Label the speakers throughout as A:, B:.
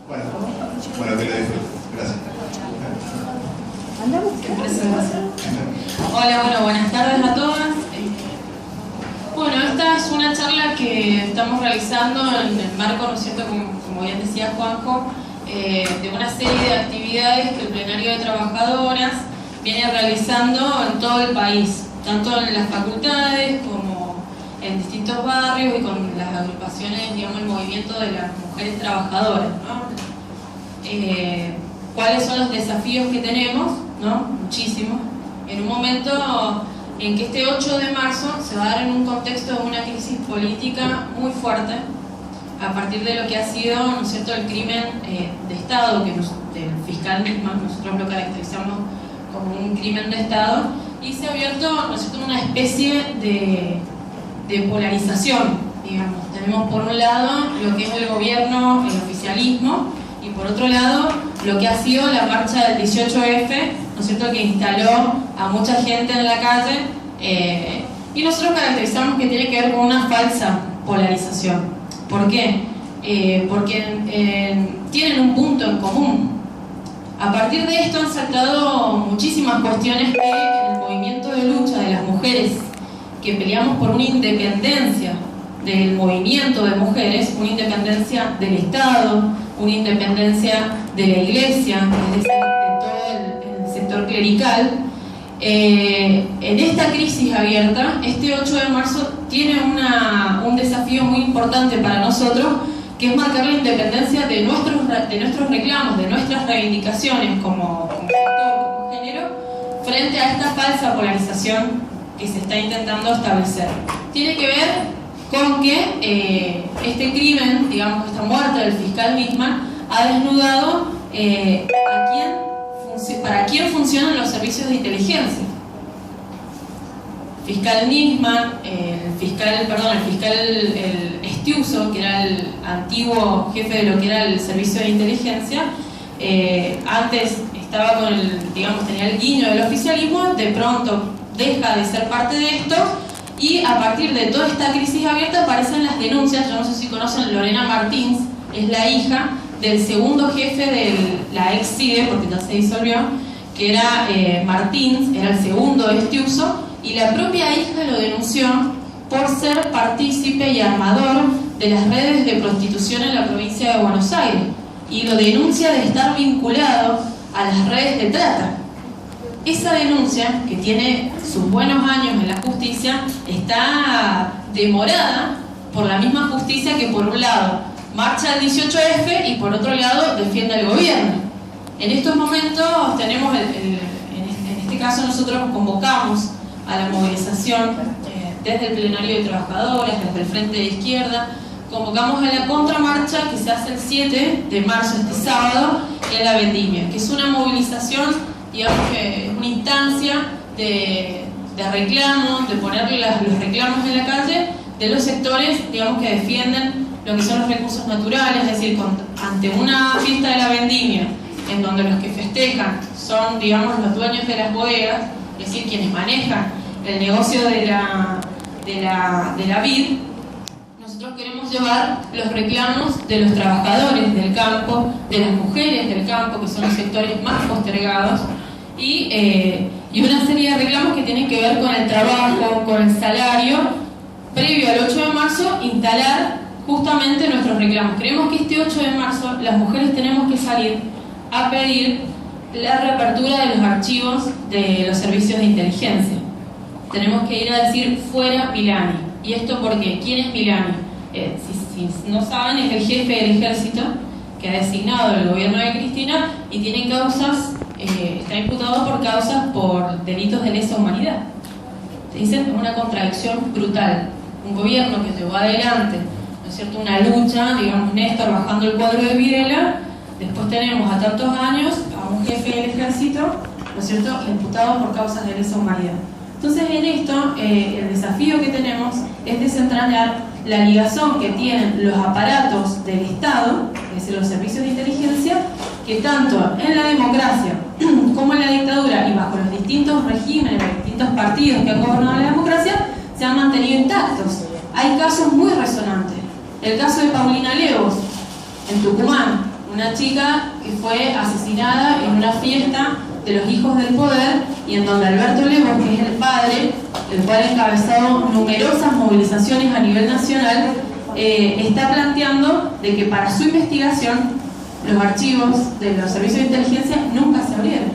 A: Bueno, que lo disfruten. Gracias.
B: Hola, bueno, buenas tardes a todas. Bueno, esta es una charla que estamos realizando en el marco, ¿no es cierto?, como bien decía Juanjo, de una serie de actividades que el Plenario de Trabajadoras viene realizando en todo el país, tanto en las facultades como en distintos barrios y con las agrupaciones, digamos, el movimiento de las mujeres trabajadoras, ¿no? ¿Cuáles son los desafíos que tenemos? ¿No? Muchísimos. En un momento en que este 8 de marzo se va a dar en un contexto de una crisis política muy fuerte, a partir de lo que ha sido, ¿no es cierto?, el crimen de Estado, que del fiscal mismo, nosotros lo caracterizamos como un crimen de Estado, y se ha abierto, ¿no es cierto?, una especie de polarización, digamos. Tenemos por un lado lo que es el gobierno, el oficialismo, y por otro lado lo que ha sido la marcha del 18F, ¿no es cierto?, que instaló a mucha gente en la calle, y nosotros caracterizamos que tiene que ver con una falsa polarización. ¿Por qué? Porque tienen un punto en común. A partir de esto han saltado muchísimas cuestiones que en el movimiento de lucha de las mujeres que peleamos por una independencia del movimiento de mujeres, una independencia del Estado, una independencia de la Iglesia, es decir, de todo el sector clerical. En esta crisis abierta, este 8 de marzo tiene un desafío muy importante para nosotros, que es marcar la independencia de nuestros reclamos, de nuestras reivindicaciones como sector, como género, frente a esta falsa polarización que se está intentando establecer. Tiene que ver con que este crimen, digamos, esta muerte del fiscal Nisman, ha desnudado para quién funcionan los servicios de inteligencia. Fiscal Nisman, el fiscal Estiuso, que era el antiguo jefe de lo que era el servicio de inteligencia, antes estaba con tenía el guiño del oficialismo, de pronto deja de ser parte de esto, y a partir de toda esta crisis abierta aparecen las denuncias. Yo no sé si conocen, Lorena Martins es la hija del segundo jefe de la ex CIDE, porque ya se disolvió, que era Martins, era el segundo de Estiuso, y la propia hija lo denunció por ser partícipe y armador de las redes de prostitución en la provincia de Buenos Aires, y lo denuncia de estar vinculado a las redes de trata. Esa denuncia, que tiene sus buenos años en la justicia, está demorada por la misma justicia que, por un lado, marcha el 18F y por otro lado defiende al gobierno. En estos momentos tenemos, en este caso nosotros convocamos a la movilización desde el Plenario de Trabajadoras, desde el Frente de Izquierda, convocamos a la contramarcha que se hace el 7 de marzo, este sábado, en la Vendimia, que es una movilización, digamos que es una instancia de reclamo, de poner los reclamos en la calle de los sectores, digamos, que defienden lo que son los recursos naturales, es decir, ante una fiesta de la Vendimia, en donde los que festejan son, digamos, los dueños de las bodegas, es decir, quienes manejan el negocio de la vid, nosotros queremos llevar los reclamos de los trabajadores del campo, de las mujeres del campo, que son los sectores más postergados, y una serie de reclamos que tienen que ver con el trabajo, con el salario. Previo al 8 de marzo, instalar justamente nuestros reclamos. Creemos que este 8 de marzo las mujeres tenemos que salir a pedir la reapertura de los archivos de los servicios de inteligencia. Tenemos que ir a decir fuera Milani. ¿Y esto por qué? ¿Quién es Milani? Si no saben, es el jefe del ejército que ha designado el gobierno de Cristina y tiene causas, está imputado por delitos de lesa humanidad. Se dice una contradicción brutal. Un gobierno que llevó adelante, ¿no es cierto?, una lucha, digamos, Néstor bajando el cuadro de Videla, después tenemos a tantos años a un jefe del ejército, ¿no es cierto?, imputado por causas de lesa humanidad. Entonces, en esto, el desafío que tenemos es desentrañar la ligazón que tienen los aparatos del Estado, es decir, los servicios de inteligencia, que tanto en la democracia como en la dictadura y bajo los distintos regímenes, los distintos partidos que han gobernado la democracia, se han mantenido intactos. Hay casos muy resonantes. El caso de Paulina Lemos, en Tucumán, una chica que fue asesinada en una fiesta de los hijos del poder y en donde Alberto Lemos, que es el padre, el cual ha encabezado numerosas movilizaciones a nivel nacional, está planteando de que para su investigación los archivos de los servicios de inteligencia nunca se abrieron.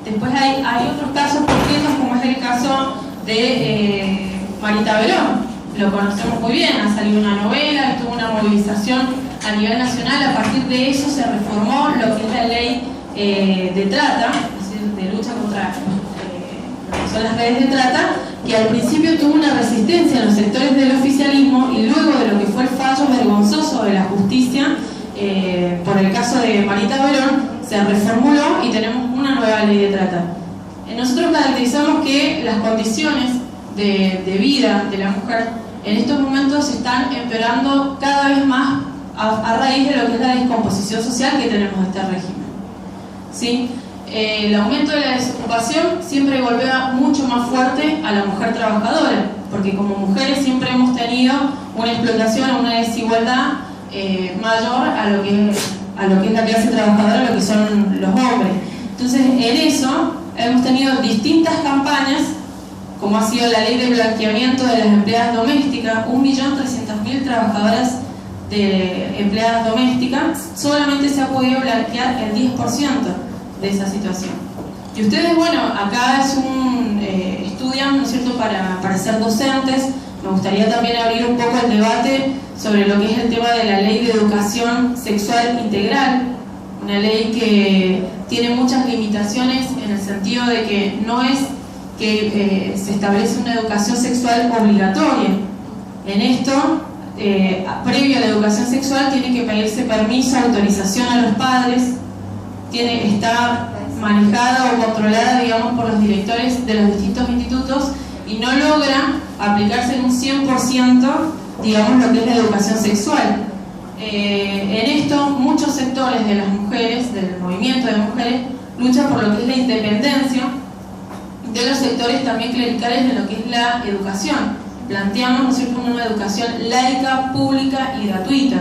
B: Después hay otros casos concretos, como es el caso de Marita Verón. Lo conocemos muy bien, ha salido una novela, estuvo una movilización a nivel nacional. A partir de eso se reformó lo que es la ley de trata, es decir, de lucha contra lo que son las redes de trata, que al principio tuvo una resistencia en los sectores del oficialismo y luego de lo que fue el fallo vergonzoso de la justicia por el caso de Marita Verón, se reformuló y tenemos una nueva ley de trata. Nosotros caracterizamos que las condiciones de vida de la mujer en estos momentos están empeorando cada vez más a raíz de lo que es la descomposición social que tenemos de este régimen. ¿Sí? El aumento de la desocupación siempre golpea mucho más fuerte a la mujer trabajadora, porque como mujeres siempre hemos tenido una explotación o una desigualdad mayor a lo que es la clase trabajadora, lo que son los hombres. Entonces, en eso hemos tenido distintas campañas, como ha sido la ley de blanqueamiento de las empleadas domésticas. 1.300.000 trabajadoras de empleadas domésticas, solamente se ha podido blanquear el 10% de esa situación. Y ustedes, bueno, acá estudian, ¿no es cierto?, para ser docentes. Me gustaría también abrir un poco el debate sobre lo que es el tema de la ley de educación sexual integral, una ley que tiene muchas limitaciones en el sentido de que no es que se establece una educación sexual obligatoria. En esto, previo a la educación sexual, tiene que pedirse permiso, autorización a los padres, está manejada o controlada, digamos, por los directores de los distintos institutos y no logra aplicarse en un 100%, digamos, lo que es la educación sexual. En esto, muchos sectores de las mujeres, del movimiento de mujeres, luchan por lo que es la independencia de los sectores también clericales de lo que es la educación. Planteamos, ¿no es cierto?, una educación laica, pública y gratuita.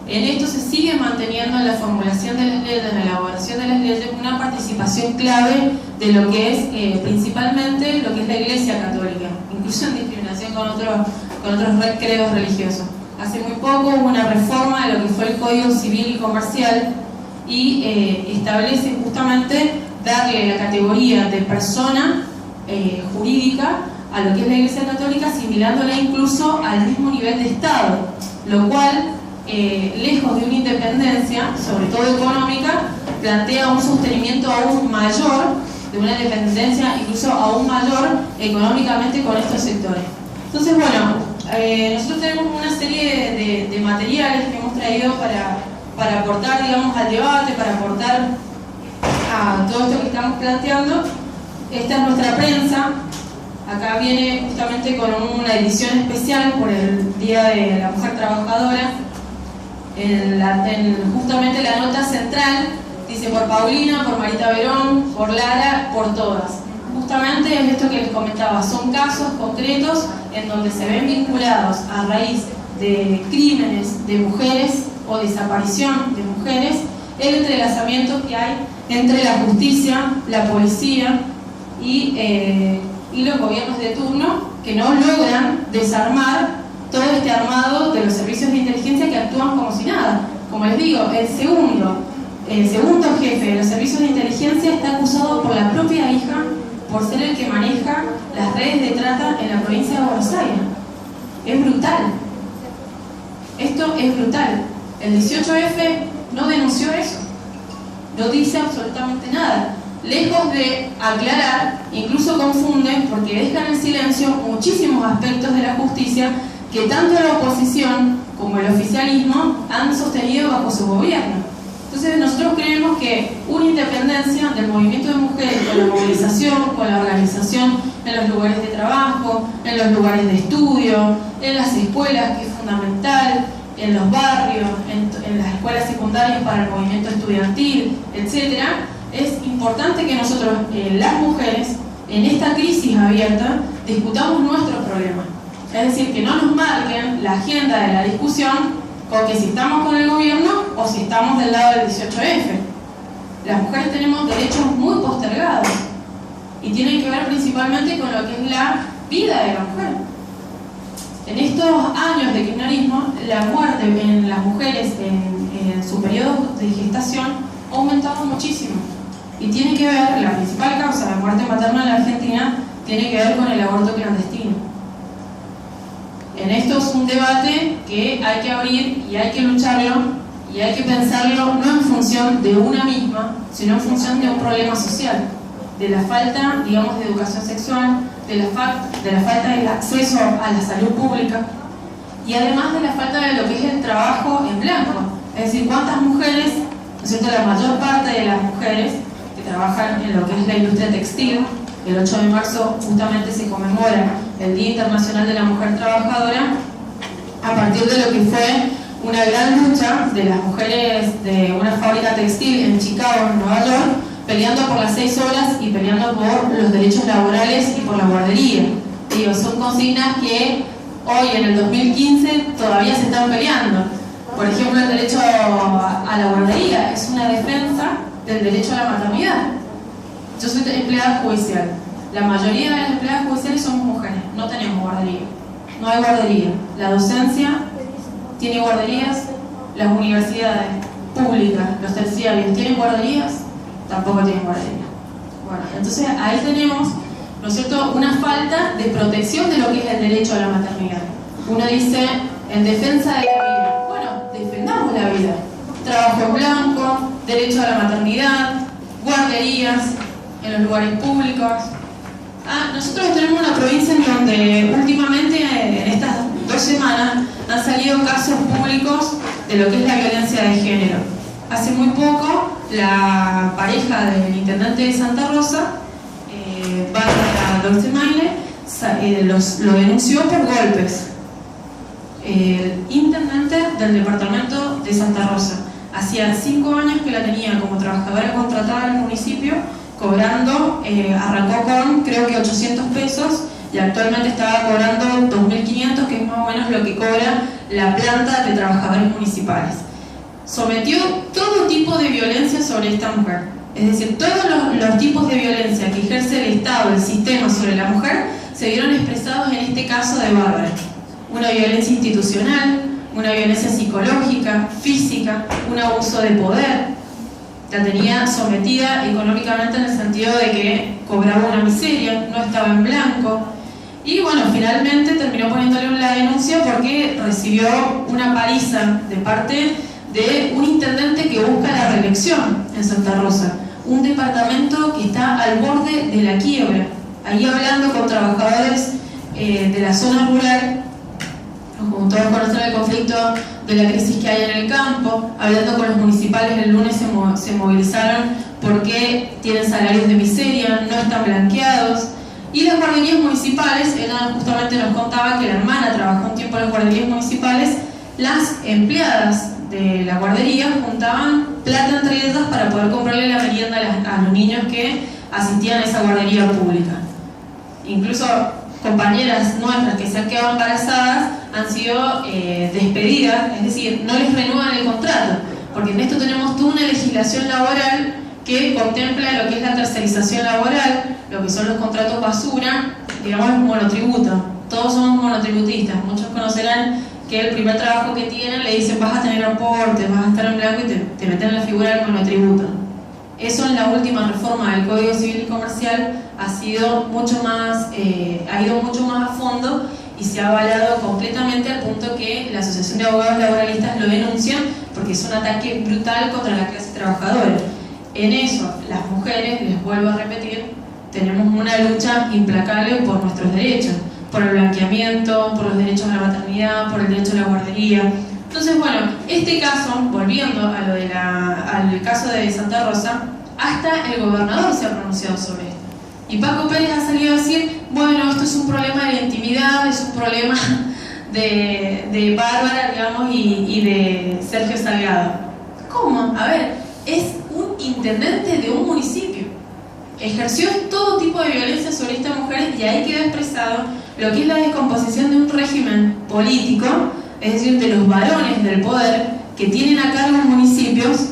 B: En esto se sigue manteniendo en la formulación de las leyes, en la elaboración de las leyes, una participación clave de lo que es principalmente lo que es la Iglesia Católica, incluso en discriminación con otros credos religiosos. Hace muy poco hubo una reforma de lo que fue el Código Civil y Comercial y establece justamente darle la categoría de persona jurídica a lo que es la Iglesia Católica, asimilándola incluso al mismo nivel de Estado, lo cual, lejos de una independencia, sobre todo económica, plantea un sostenimiento aún mayor, de una dependencia incluso aún mayor económicamente con estos sectores. Entonces, bueno, nosotros tenemos una serie de materiales que hemos traído para aportar, digamos, al debate, para aportar a todo esto que estamos planteando. Esta es nuestra prensa. Acá viene justamente con una edición especial por el Día de la Mujer Trabajadora. Justamente la nota central dice: por Paulina, por Marita Verón, por Lara, por todas. Justamente es esto que les comentaba, son casos concretos en donde se ven vinculados a raíz de crímenes de mujeres o desaparición de mujeres, el entrelazamiento que hay entre la justicia, la policía y los gobiernos de turno, que no logran desarmar todo este armado de los servicios de inteligencia que actúan como si nada. Como les digo, el segundo jefe de los servicios de inteligencia está acusado por la propia hija por ser el que maneja las redes de trata en la provincia de Buenos Aires. Es brutal. Esto es brutal. El 18F no denunció eso. No dice absolutamente nada. Lejos de aclarar, incluso confunden porque dejan en silencio muchísimos aspectos de la justicia que tanto la oposición como el oficialismo han sostenido bajo su gobierno. Entonces nosotros creemos que una independencia del movimiento de mujeres con la movilización, con la organización en los lugares de trabajo, en los lugares de estudio, en las escuelas, que es fundamental, en los barrios, en las escuelas secundarias para el movimiento estudiantil, etc. Es importante que nosotros, las mujeres, en esta crisis abierta, discutamos nuestros problemas. Es decir, que no nos marquen la agenda de la discusión con que si estamos con el gobierno o si estamos lado del 18F. Las mujeres tenemos derechos muy postergados y tienen que ver principalmente con lo que es la vida de la mujer. En estos años de kirchnerismo, la muerte en las mujeres en su periodo de gestación ha aumentado muchísimo. Y tiene que ver, la principal causa de muerte materna en la Argentina tiene que ver con el aborto clandestino. En esto es un debate que hay que abrir y hay que lucharlo y hay que pensarlo no en función de una misma, sino en función de un problema social, de la falta, digamos, de educación sexual, de la falta del acceso a la salud pública y además de la falta de lo que es el trabajo en blanco. Es decir, cuántas mujeres, ¿no es cierto?, la mayor parte de las mujeres que trabajan en lo que es la industria textil, el 8 de marzo justamente se conmemora el Día Internacional de la Mujer Trabajadora, a partir de lo que fue una gran lucha de las mujeres de una fábrica textil en Chicago, en Nueva York, peleando por las 6 horas y peleando por los derechos laborales y por la guardería. Digo, son consignas que hoy, en el 2015, todavía se están peleando. Por ejemplo, el derecho a la guardería es una defensa del derecho a la maternidad. Yo soy empleada judicial. La mayoría de las empleadas judiciales somos mujeres. No tenemos guardería. No hay guardería. La docencia tiene guarderías. Las universidades públicas, los terciarios, ¿tienen guarderías? Tampoco tienen guardería. Bueno, entonces ahí tenemos, ¿no es cierto?, una falta de protección de lo que es el derecho a la maternidad. Uno dice, en defensa de la vida. Bueno, defendamos la vida. Trabajo en blanco, derecho a la maternidad, guarderías en los lugares públicos. Nosotros tenemos una provincia en donde últimamente, en estas 2 semanas, han salido casos públicos de lo que es la violencia de género. Hace muy poco, la pareja del intendente de Santa Rosa, Bárbara Dolcemaine, lo denunció por golpes. El intendente del departamento de Santa Rosa. Hacía 5 años que la tenía como trabajadora contratada en el municipio, cobrando, arrancó con creo que 800 pesos y actualmente estaba cobrando 2.500, que es más o menos lo que cobra la planta de trabajadores municipales. Sometió todo tipo de violencia sobre esta mujer. Es decir, todos los tipos de violencia que ejerce el Estado, el sistema sobre la mujer, se vieron expresados en este caso de Bárbara. Una violencia institucional, una violencia psicológica, física, un abuso de poder. La tenía sometida económicamente en el sentido de que cobraba una miseria, no estaba en blanco. Y bueno, finalmente terminó poniéndole la denuncia porque recibió una paliza de parte de un intendente que busca la reelección en Santa Rosa. Un departamento que está al borde de la quiebra. Ahí hablando con trabajadores de la zona rural, como todos conocen el conflicto de la crisis que hay en el campo, hablando con los municipales el lunes se movilizaron porque tienen salarios de miseria, no están blanqueados. Y las guarderías municipales, ella justamente nos contaba que la hermana trabajó un tiempo en las guarderías municipales, las empleadas de la guardería juntaban plata entre ellas para poder comprarle la merienda a los niños que asistían a esa guardería pública. Incluso compañeras nuestras que se han quedado embarazadas han sido despedidas, es decir, no les renuevan el contrato, porque en esto tenemos toda una legislación laboral que contempla lo que es la tercerización laboral, lo que son los contratos basura, digamos el monotributo. Todos somos monotributistas, muchos conocerán que el primer trabajo que tienen le dicen vas a tener aporte, vas a estar en blanco y te meten en la figura del monotributo. Eso en la última reforma del Código Civil y Comercial ha ido mucho más a fondo y se ha avalado completamente al punto que la Asociación de Abogados Laboralistas lo denuncian porque es un ataque brutal contra la clase trabajadora. En eso, las mujeres, les vuelvo a repetir, tenemos una lucha implacable por nuestros derechos, por el blanqueamiento, por los derechos a la maternidad, por el derecho a la guardería. Entonces, bueno, este caso, volviendo a al caso de Santa Rosa, hasta el gobernador se ha pronunciado sobre esto. Y Paco Pérez ha salido a decir, bueno, esto es un problema de intimidad, es un problema de Bárbara, digamos, y de Sergio Salgado. ¿Cómo? A ver, es un intendente de un municipio. Ejerció todo tipo de violencia sobre estas mujeres y ahí quedó expresado lo que es la descomposición de un régimen político, es decir, de los varones del poder que tienen a cargo municipios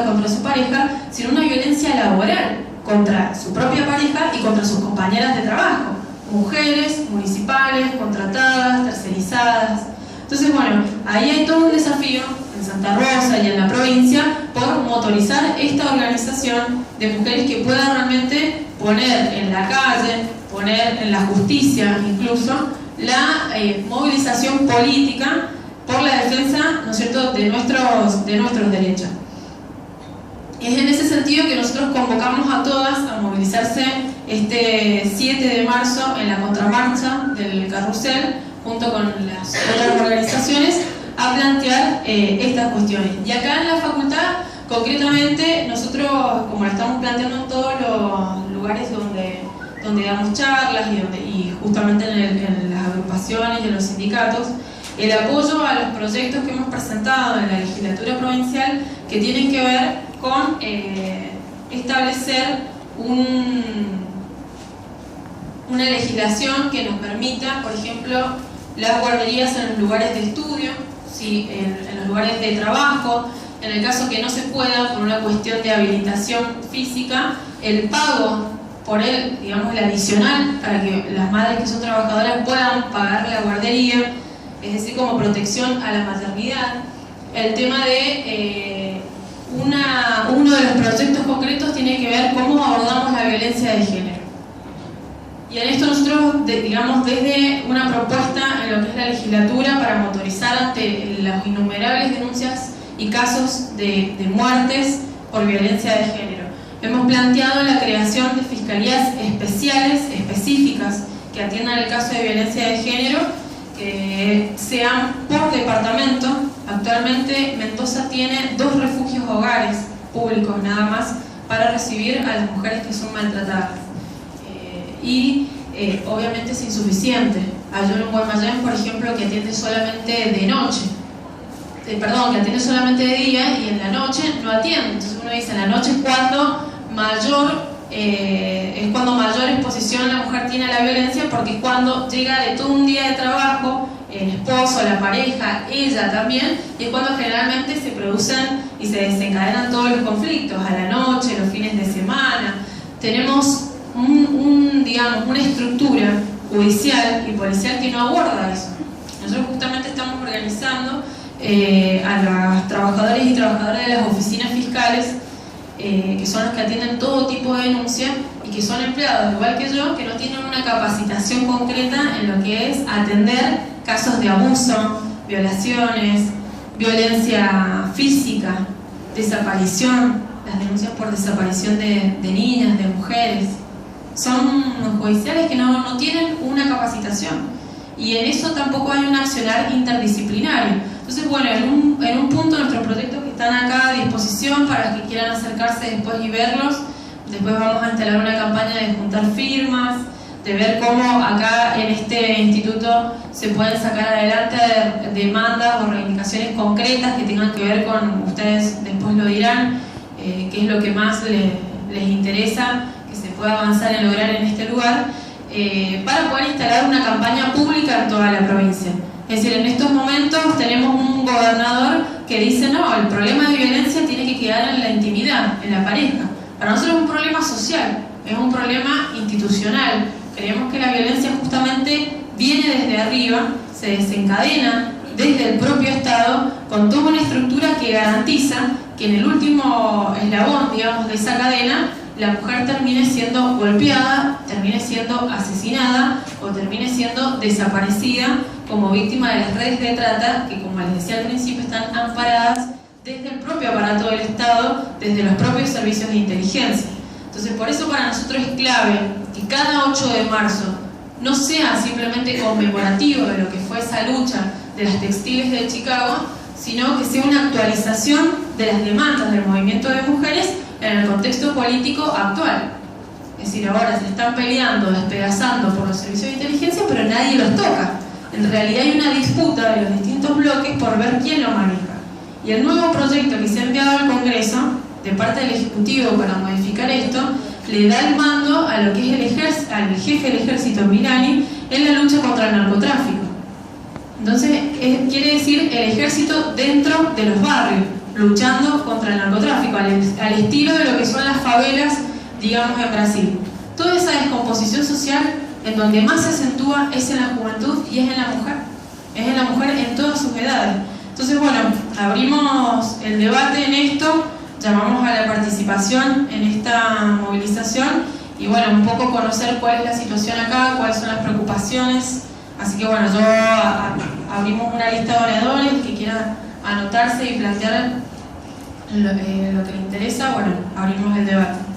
B: física contra su pareja, sino una violencia laboral contra su propia pareja y contra sus compañeras de trabajo, mujeres, municipales, contratadas, tercerizadas. Entonces, bueno, ahí hay todo un desafío en Santa Rosa y en la provincia por motorizar esta organización de mujeres que puedan realmente poner en la calle, poner en la justicia incluso, la movilización política por la defensa, ¿no es cierto?, de nuestros derechos. Es en ese sentido que nosotros convocamos a todas a movilizarse este 7 de marzo en la contramarcha del Carrusel, junto con las otras organizaciones, a plantear estas cuestiones. Y acá en la facultad, concretamente, nosotros, como lo estamos planteando en todos los lugares donde damos charlas y justamente en las agrupaciones y en los sindicatos, el apoyo a los proyectos que hemos presentado en la legislatura provincial que tienen que ver con establecer una legislación que nos permita, por ejemplo, las guarderías en los lugares de estudio, ¿sí? en los lugares de trabajo, en el caso que no se pueda, por una cuestión de habilitación física, el pago por él, digamos, el adicional, para que las madres que son trabajadoras puedan pagar la guardería, es decir, como protección a la maternidad. El tema de uno de los proyectos concretos tiene que ver cómo abordamos la violencia de género. Y en esto nosotros, digamos, desde una propuesta en lo que es la legislatura para motorizar ante las innumerables denuncias y casos de muertes por violencia de género, hemos planteado la creación de fiscalías especiales, específicas, que atiendan el caso de violencia de género, que sean por departamento. Actualmente Mendoza tiene 2 refugios hogares públicos nada más para recibir a las mujeres que son maltratadas. Obviamente es insuficiente. Hay uno en Guaymallén, por ejemplo, que atiende solamente de noche. Que atiende solamente de día y en la noche no atiende. Entonces uno dice, en la noche es cuando mayor exposición la mujer tiene a la violencia, porque es cuando llega de todo un día de trabajo el esposo, la pareja, ella también, y es cuando generalmente se producen y se desencadenan todos los conflictos, a la noche, los fines de semana. Tenemos una estructura judicial y policial que no aborda eso. Nosotros justamente estamos organizando a los trabajadores y trabajadoras de las oficinas fiscales, que son los que atienden todo tipo de denuncia y que son empleados, igual que yo, que no tienen una capacitación concreta en lo que es atender casos de abuso, violaciones, violencia física, desaparición, las denuncias por desaparición de niñas, de mujeres. Son judiciales que no tienen una capacitación, y en eso tampoco hay un accionar interdisciplinario. Entonces, bueno, en un punto nuestros proyectos que están acá a disposición para los que quieran acercarse después y verlos. Después vamos a instalar una campaña de juntar firmas, de ver cómo acá en este instituto se pueden sacar adelante demandas o reivindicaciones concretas que tengan que ver con, ustedes después lo dirán, qué es lo que más les interesa que se pueda avanzar en lograr en este lugar, para poder instalar una campaña pública en toda la provincia. Es decir, en estos momentos tenemos un gobernador que dice, no, el problema de violencia tiene que quedar en la intimidad, en la pareja. Para nosotros es un problema social, es un problema institucional. Creemos que la violencia justamente viene desde arriba, se desencadena desde el propio Estado, con toda una estructura que garantiza que en el último eslabón, digamos, de esa cadena, la mujer termine siendo golpeada, termine siendo asesinada o termine siendo desaparecida como víctima de las redes de trata, que, como les decía al principio, están amparadas desde el propio aparato del Estado, desde los propios servicios de inteligencia. Entonces, por eso para nosotros es clave que cada 8 de marzo no sea simplemente conmemorativo de lo que fue esa lucha de las textiles de Chicago, sino que sea una actualización de las demandas del movimiento de mujeres en el contexto político actual. Es decir, ahora se están peleando, despedazando por los servicios de inteligencia, pero nadie los toca. En realidad hay una disputa de los distintos bloques por ver quién lo maneja. Y el nuevo proyecto que se ha enviado al Congreso, de parte del Ejecutivo para modificar esto, le da el mando a lo que es al jefe del ejército, Milani, en la lucha contra el narcotráfico. Entonces, quiere decir el ejército dentro de los barrios, luchando contra el narcotráfico, al estilo de lo que son las favelas, digamos, en Brasil. Toda esa descomposición social en donde más se acentúa es en la juventud y es en la mujer. Es en la mujer en todas sus edades. Entonces, bueno, abrimos el debate en esto, llamamos a la participación en esta movilización y, bueno, un poco conocer cuál es la situación acá, cuáles son las preocupaciones. Así que, bueno, abrimos una lista de oradores que quiera anotarse y plantear lo que le interesa. Bueno, abrimos el debate.